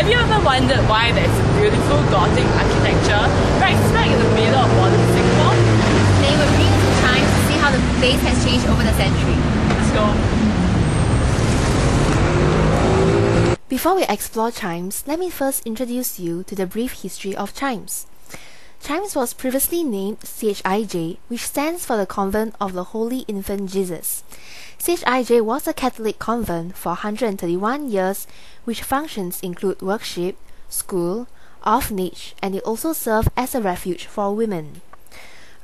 you ever wondered why there's beautiful Gothic architecture right smack in the middle of modern Singapore? Today we're bringing you to Chimes to see how the place has changed over the century. Let's go. Before we explore Chimes, let me first introduce you to the brief history of Chimes. Chimes was previously named CHIJ, which stands for the Convent of the Holy Infant Jesus. CHIJ was a Catholic convent for 131 years, which functions include worship, school, orphanage, and it also served as a refuge for women.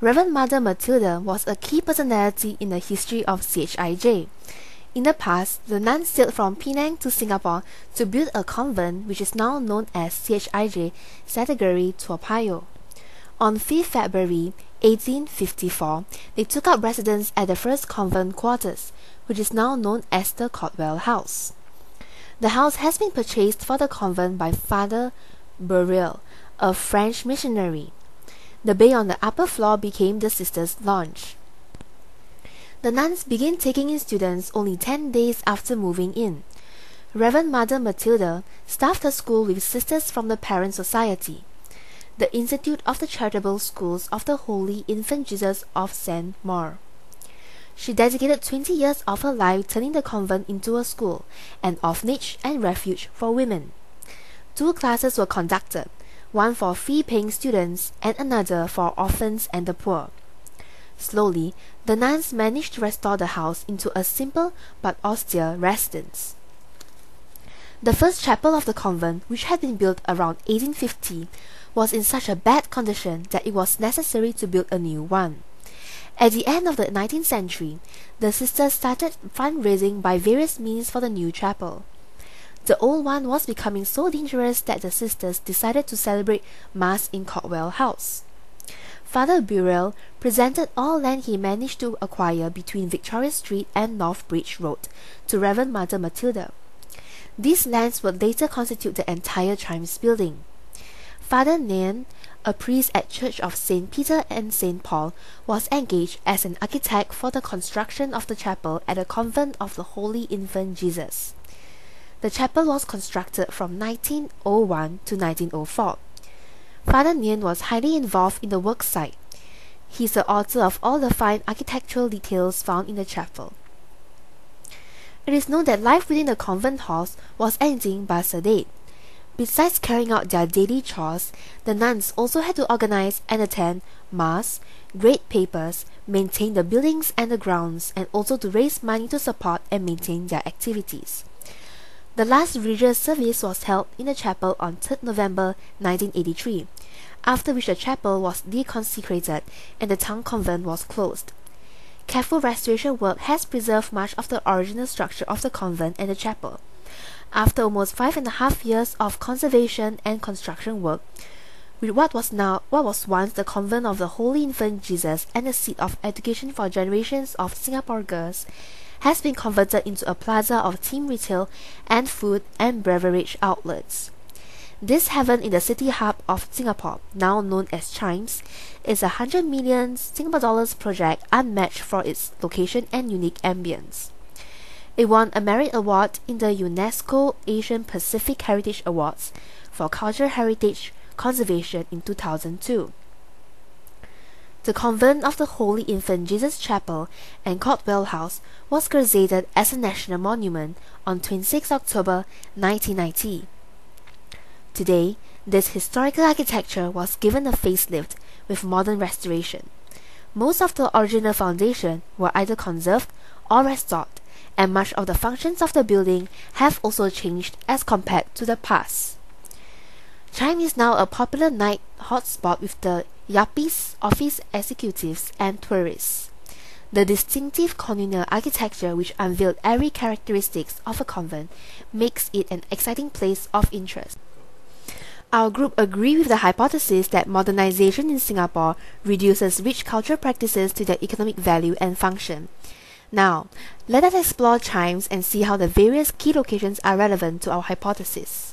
Reverend Mother Matilda was a key personality in the history of CHIJ. In the past, the nuns sailed from Penang to Singapore to build a convent which is now known as CHIJ Satigari Toa Payoh. On 5th February 1854, they took up residence at the first convent quarters, which is now known as the Cotwell House. The house has been purchased for the convent by Father Burial, a French missionary. The bay on the upper floor became the sisters' lounge. The nuns began taking in students only 10 days after moving in. Reverend Mother Matilda staffed the school with sisters from the Parent Society, the Institute of the Charitable Schools of the Holy Infant Jesus of St. Maur. She dedicated 20 years of her life turning the convent into a school, an orphanage and refuge for women. 2 classes were conducted, one for fee-paying students and another for orphans and the poor. Slowly, the nuns managed to restore the house into a simple but austere residence. The first chapel of the convent, which had been built around 1850, was in such a bad condition that it was necessary to build a new one. At the end of the 19th century, the sisters started fundraising by various means for the new chapel. The old one was becoming so dangerous that the sisters decided to celebrate Mass in Cotwell House. Father Burial presented all land he managed to acquire between Victoria Street and North Bridge Road to Reverend Mother Matilda. These lands would later constitute the entire Chimes building. Father Nairn, a priest at Church of St. Peter and St. Paul, was engaged as an architect for the construction of the chapel at the Convent of the Holy Infant Jesus. The chapel was constructed from 1901 to 1904. Father Nairn was highly involved in the work site. He is the author of all the fine architectural details found in the chapel. It is known that life within the convent halls was anything but sedate. Besides carrying out their daily chores, the nuns also had to organize and attend Mass, grade papers, maintain the buildings and the grounds, and also to raise money to support and maintain their activities. The last religious service was held in the chapel on 3rd November 1983, after which the chapel was deconsecrated and the town convent was closed. Careful restoration work has preserved much of the original structure of the convent and the chapel. After almost 5.5 years of conservation and construction work, with what was once the Convent of the Holy Infant Jesus and the seat of education for generations of Singapore girls, has been converted into a plaza of team retail and food and beverage outlets. This heaven in the city hub of Singapore, now known as Chimes, is a 100 million Singapore dollars project unmatched for its location and unique ambience. It won a merit award in the UNESCO Asian Pacific Heritage Awards for Cultural Heritage Conservation in 2002. The Convent of the Holy Infant Jesus Chapel and Cotwell House was gazetted as a national monument on 26 October 1990. Today, this historical architecture was given a facelift with modern restoration. Most of the original foundation were either conserved or restored, and much of the functions of the building have also changed as compared to the past. Chimes is now a popular night hotspot with the yuppies, office executives, and tourists. The distinctive communal architecture which unveiled every characteristic of a convent makes it an exciting place of interest. Our group agree with the hypothesis that modernization in Singapore reduces rich cultural practices to their economic value and function. Now, let us explore Chimes and see how the various key locations are relevant to our hypothesis.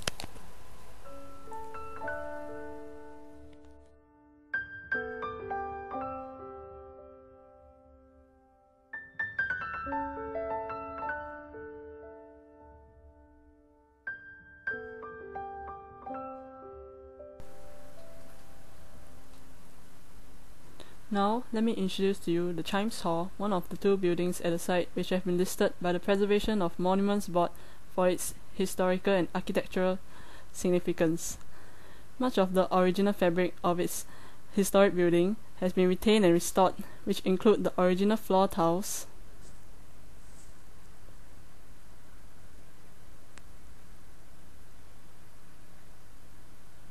Now, let me introduce to you the Chimes Hall, one of the two buildings at the site which have been listed by the Preservation of Monuments Board for its historical and architectural significance. Much of the original fabric of its historic building has been retained and restored, which include the original floor tiles,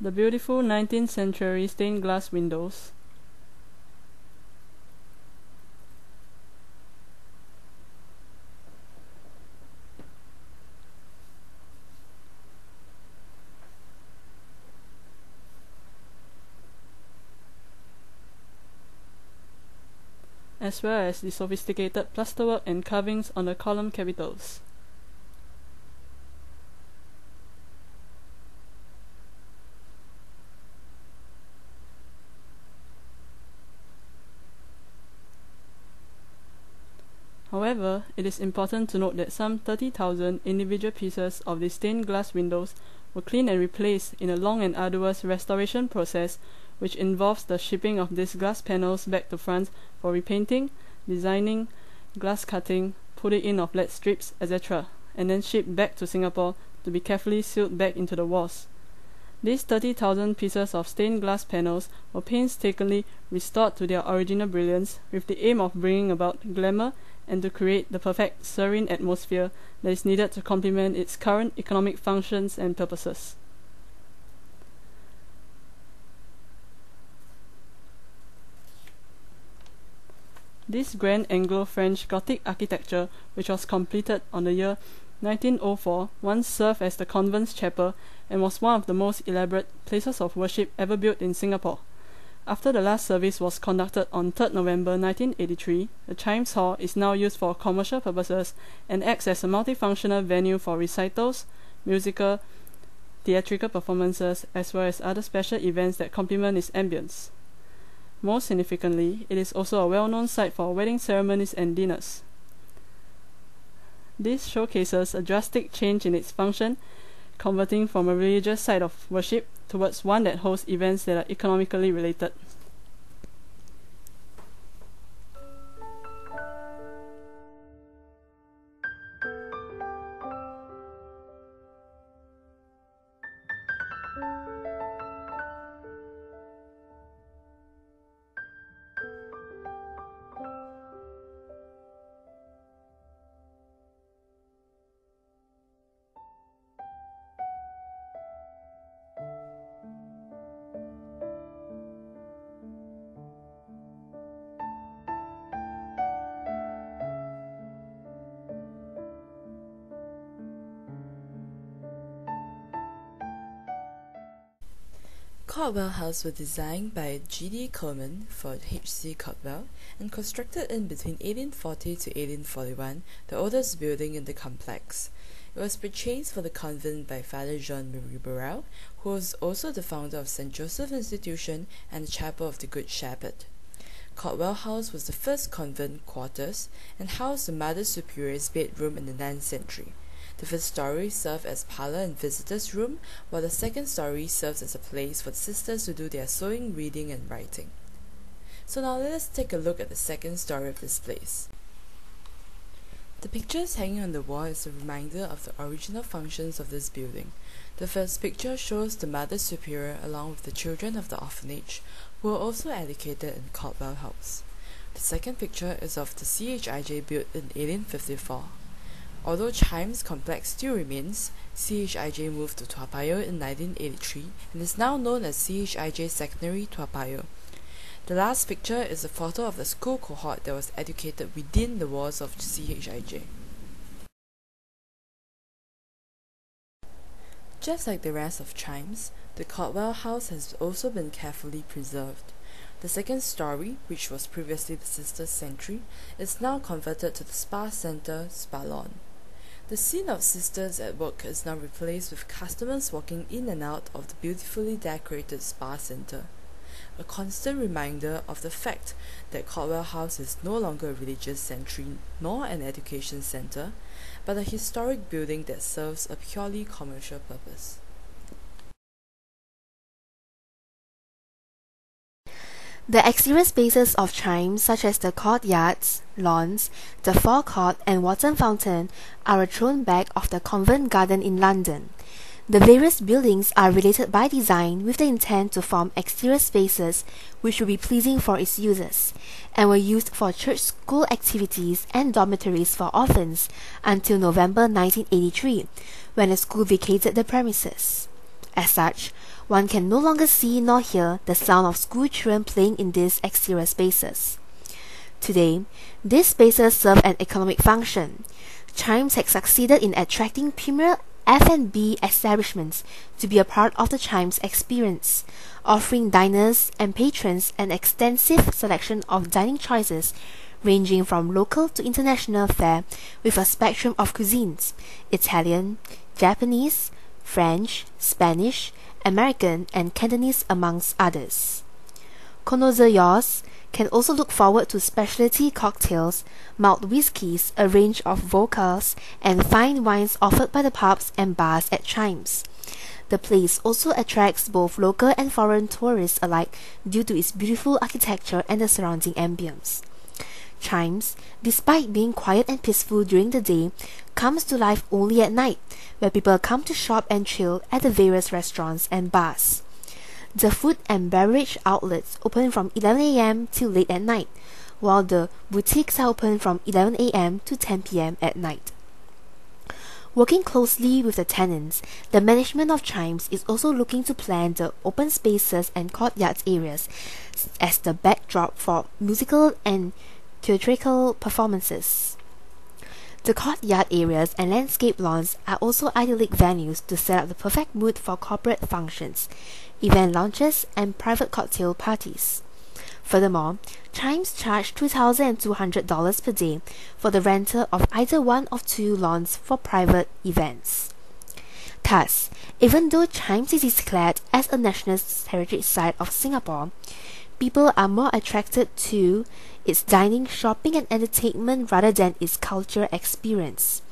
the beautiful 19th century stained glass windows, as well as the sophisticated plasterwork and carvings on the column capitals. However, it is important to note that some 30,000 individual pieces of the stained glass windows were cleaned and replaced in a long and arduous restoration process, which involves the shipping of these glass panels back to France for repainting, designing, glass cutting, putting in of lead strips, etc., and then shipped back to Singapore to be carefully sealed back into the walls. These 30,000 pieces of stained glass panels were painstakingly restored to their original brilliance with the aim of bringing about glamour and to create the perfect serene atmosphere that is needed to complement its current economic functions and purposes. This grand Anglo-French Gothic architecture, which was completed on the year 1904, once served as the convent's chapel and was one of the most elaborate places of worship ever built in Singapore. After the last service was conducted on 3rd November 1983, the Chimes Hall is now used for commercial purposes and acts as a multifunctional venue for recitals, musical, theatrical performances, as well as other special events that complement its ambience. Most significantly, it is also a well-known site for wedding ceremonies and dinners. This showcases a drastic change in its function, converting from a religious site of worship towards one that hosts events that are economically related. Courtwell House was designed by G.D. Coleman for H.C. Courtwell and constructed in between 1840 to 1841, the oldest building in the complex. It was purchased for the convent by Father John Murray Burrell, who was also the founder of St. Joseph Institution and the Chapel of the Good Shepherd. Courtwell House was the first convent quarters and housed the Mother Superior's bedroom in the 9th century. The first story served as parlor and visitors' room, while the second story serves as a place for the sisters to do their sewing, reading, and writing. So now let us take a look at the second story of this place. The pictures hanging on the wall is a reminder of the original functions of this building. The first picture shows the Mother Superior along with the children of the orphanage, who were also educated in Courtwell House. The second picture is of the CHIJ built in 1854. Although Chimes complex still remains, CHIJ moved to Toa Payoh in 1983 and is now known as CHIJ Secondary Toa Payoh. The last picture is a photo of the school cohort that was educated within the walls of CHIJ. Just like the rest of Chimes, the Courtwell House has also been carefully preserved. The second story, which was previously the Sisters' Sanctuary, is now converted to the Spa Centre, Spa Lawn. The scene of sisters at work is now replaced with customers walking in and out of the beautifully decorated Spa Centre, a constant reminder of the fact that Courtwell House is no longer a religious sanctuary nor an education centre, but a historic building that serves a purely commercial purpose. The exterior spaces of Chimes, such as the courtyards, lawns, the forecourt and water fountain, are a thrown back of the Covent Garden in London. The various buildings are related by design with the intent to form exterior spaces which will be pleasing for its users, and were used for church school activities and dormitories for orphans until November 1983, when the school vacated the premises. As such, one can no longer see nor hear the sound of school children playing in these exterior spaces. Today, these spaces serve an economic function. Chimes has succeeded in attracting premier F&B establishments to be a part of the Chimes experience, offering diners and patrons an extensive selection of dining choices ranging from local to international fare with a spectrum of cuisines: Italian, Japanese, French, Spanish, American and Cantonese amongst others. Connoisseurs can also look forward to specialty cocktails, malt whiskies, a range of vodkas, and fine wines offered by the pubs and bars at Chimes. The place also attracts both local and foreign tourists alike due to its beautiful architecture and the surrounding ambience. Chimes, despite being quiet and peaceful during the day, comes to life only at night, where people come to shop and chill at the various restaurants and bars. The food and beverage outlets open from 11 a.m. till late at night, while the boutiques are open from 11 a.m. to 10 p.m. at night. Working closely with the tenants, the management of Chimes is also looking to plan the open spaces and courtyards areas as the backdrop for musical and theatrical performances. The courtyard areas and landscape lawns are also idyllic venues to set up the perfect mood for corporate functions, event launches, and private cocktail parties. Furthermore, Chimes charge $2,200 per day for the rental of either one of two lawns for private events. Thus, even though Chimes is declared as a National Heritage Site of Singapore, people are more attracted to its dining, shopping and entertainment rather than its culture experience.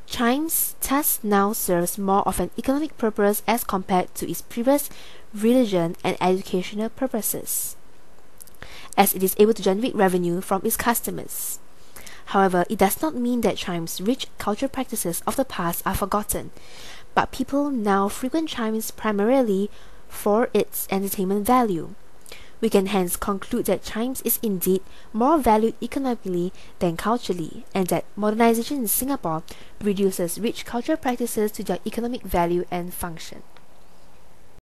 Chimes thus now serves more of an economic purpose as compared to its previous religion and educational purposes, as it is able to generate revenue from its customers. However, it does not mean that Chimes' rich cultural practices of the past are forgotten, but people now frequent Chimes primarily for its entertainment value. We can hence conclude that Chimes is indeed more valued economically than culturally, and that modernization in Singapore reduces rich cultural practices to their economic value and function.